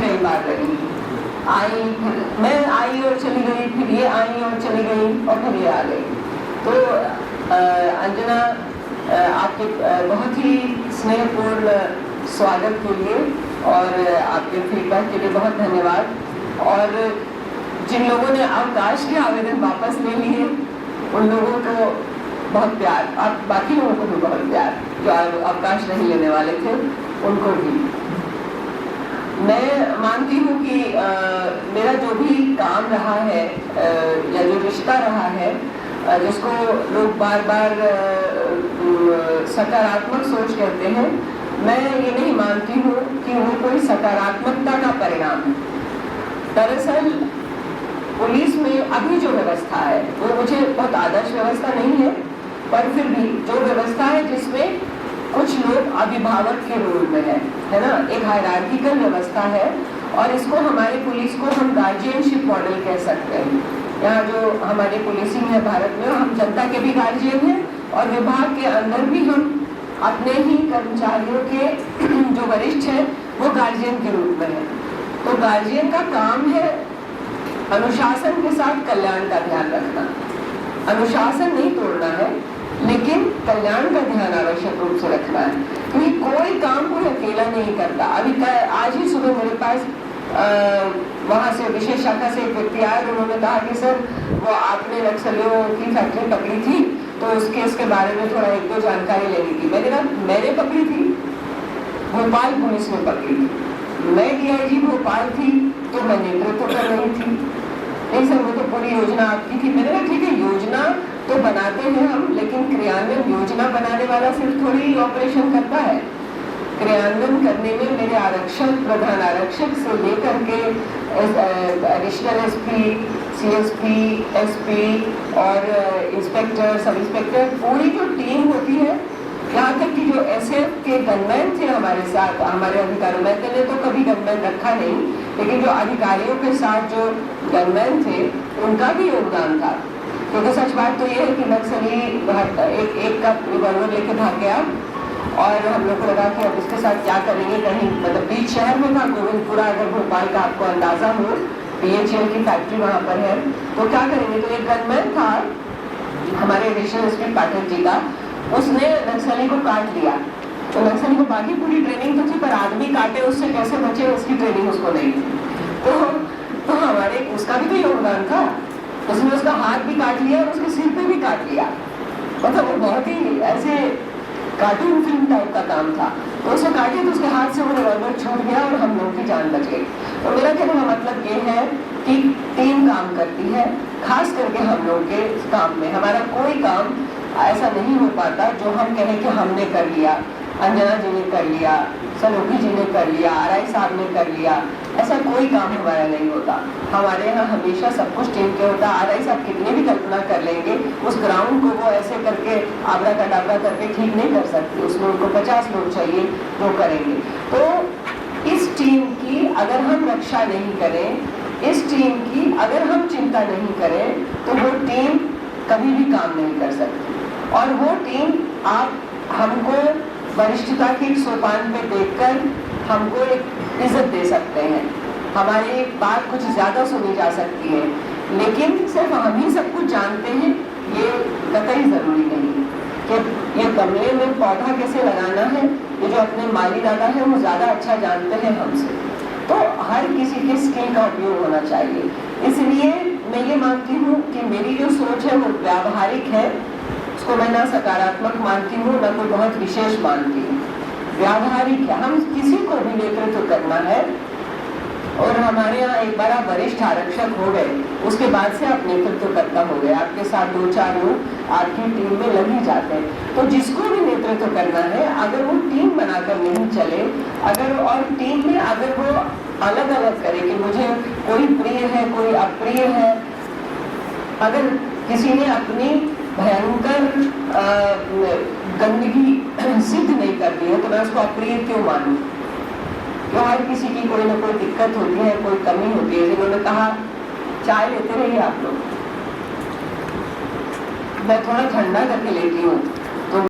कई बार लगी। आई, फिर मैं आई और चली गई, फिर ये आई और चली गई, और फिर ये आ गई। तो अंजना, आपके बहुत ही स्नेहपूर्ण स्वागत के लिए और आपके फीडबैक के लिए बहुत धन्यवाद। और जिन लोगों ने अवकाश के आवेदन वापस ले लिए उन लोगों को बहुत प्यार, और बाकी लोगों को भी बहुत प्यार, जो अवकाश नहीं लेने वाले थे उनको भी। मैं मानती हूँ कि मेरा जो भी काम रहा है या जो रिश्ता रहा है, जिसको लोग बार बार सकारात्मक सोच कहते हैं, मैं ये नहीं मानती हूँ कि वो कोई सकारात्मकता का परिणाम है। दरअसल पुलिस में अभी जो व्यवस्था है वो मुझे बहुत आदर्श व्यवस्था नहीं है, पर फिर भी जो व्यवस्था है जिसमें कुछ लोग अभिभावक के रोल में है ना, एक हायरार्किकल व्यवस्था है। और इसको हमारे पुलिस को हम गार्जियनशिप मॉडल कह सकते हैं। यहाँ जो हमारी पुलिसिंग है भारत में, हम जनता के भी गार्जियन हैं और विभाग के अंदर भी हम अपने ही कर्मचारियों के जो वरिष्ठ हैं वो गार्जियन के रूप में है। तो गार्जियन का काम है अनुशासन के साथ कल्याण का ध्यान रखना। अनुशासन नहीं तोड़ना है, लेकिन कल्याण का ध्यान आवश्यक रूप से रखना है, क्योंकि कोई काम कोई अकेला नहीं करता। अभी आज ही सुबह मेरे पास वहाँ से विशेष शाखा से एक व्यक्ति आया, उन्होंने कहा कि सर वो आपने नक्सलियों की फैक्ट्री पकड़ी थी, तो उसके बारे में थोड़ा एक दो जानकारी लेनी थी। मैंने कहा मैंने पकड़ी थी, भोपाल पुलिस ने पकड़ी थी, मैं DIG भोपाल थी तो मैं नेतृत्व कर रही थी। नहीं सर, वो तो पूरी योजना आपकी थी। मैंने कहा ठीक है, योजना तो बनाते हैं हम, लेकिन क्रियान्वयन योजना बनाने वाला सिर्फ थोड़ी ऑपरेशन करता है। क्रियान्वयन करने में मेरे आरक्षक, प्रधान आरक्षक से लेकर के एडिशनल SP, CSP, SP और इंस्पेक्टर, सब इंस्पेक्टर, पूरी जो टीम होती है, यहाँ तक कि जो SF के गनमैन थे हमारे साथ, हमारे अधिकारियों, मैंने तो कभी गनमैन रखा नहीं, लेकिन जो अधिकारियों के साथ जो गनमैन थे उनका भी योगदान था। क्योंकि सच बात तो ये है कि नक्सली एक का रिवॉल्वर लेके भाग गया और हम लोग को लगा कि अब इसके साथ क्या करेंगे। कहीं मतलब बीच शहर में था, गोविंदपुरा, अगर भोपाल का आपको अंदाजा हो, BHEL की फैक्ट्री वहाँ पर है, तो क्या करेंगे। तो एक गनमैन था हमारे एडिशनल SP पाठक जी का, उसने नक्सली को काट लिया। तो नक्सली को बाकी पूरी ट्रेनिंग तो थी, पर आदमी काटे उससे कैसे बचे उसकी ट्रेनिंग उसको नहीं थी। तो हमारे उसका भी तो योगदान था, उसने उसका हाथ भी काट लिया और उसके सिर पे भी काट लिया। मतलब वो बहुत ही ऐसे कार्टून फिल्म टाइप का काम था। तो उसे काटे तो उसके हाथ से वो रिवॉल्वर छूट गया और हम लोग की जान बच गई। तो मेरा कहने का मतलब ये है कि टीम काम करती है, खास करके हम लोग के काम में। हमारा कोई काम ऐसा नहीं हो पाता जो हम कहें कि हमने कर लिया, अंजना जी ने कर लिया, सलोखी जी ने कर लिया, RI साहब ने कर लिया, ऐसा कोई काम हमारा नहीं होता। हमारे यहाँ हमेशा सब कुछ टीम के होता है। RI साहब कितनी भी कल्पना कर लेंगे, उस ग्राउंड को वो ऐसे करके आबरा कटाबरा करके ठीक नहीं कर सकते, उसमें उनको 50 लोग चाहिए जो करेंगे। तो इस टीम की अगर हम रक्षा नहीं करें, इस टीम की अगर हम चिंता नहीं करें, तो वो टीम कभी भी काम नहीं कर सकती। और वो टीम आप हमको वरिष्ठता के एक सोपान पे देखकर हमको एक इज्जत दे सकते हैं, हमारी बात कुछ ज्यादा सुनी जा सकती है, लेकिन सिर्फ हम ही सब कुछ जानते हैं ये कतई जरूरी नहीं। कि ये गमले में पौधा कैसे लगाना है, ये जो अपने माली दादा है वो ज्यादा अच्छा जानते हैं हमसे। तो हर किसी के स्किल का उपयोग होना चाहिए। इसलिए मैं ये मानती हूँ कि मेरी जो सोच है वो व्यावहारिक है, उसको मैं ना सकारात्मक मानती हूँ ना कोई बहुत विशेष मानती हूँ, व्यावहारिक है। हम किसी को भी नेतृत्व करना है, और हमारे यहाँ एक बार आप वरिष्ठ आरक्षक हो गए, उसके बाद से आप नेतृत्व करता हो गए, आपके साथ 2-4 लोग आपकी टीम में लग ही जाते हैं। तो जिसको भी नेतृत्व करना है, अगर वो टीम बनाकर नहीं चले, अगर और टीम में अगर वो अलग अलग करे कि मुझे कोई प्रिय है कोई अप्रिय है, अगर किसी ने अपनी भयंकर गंदगी सिद्ध नहीं कर दी है तो मैं उसको अप्रिय क्यों मानूं। तो हर किसी की कोई ना कोई दिक्कत होती है, कोई कमी होती है। जिन्होंने कहा चाय लेते रहिए आप लोग, मैं थोड़ा ठंडा करके लेती हूँ।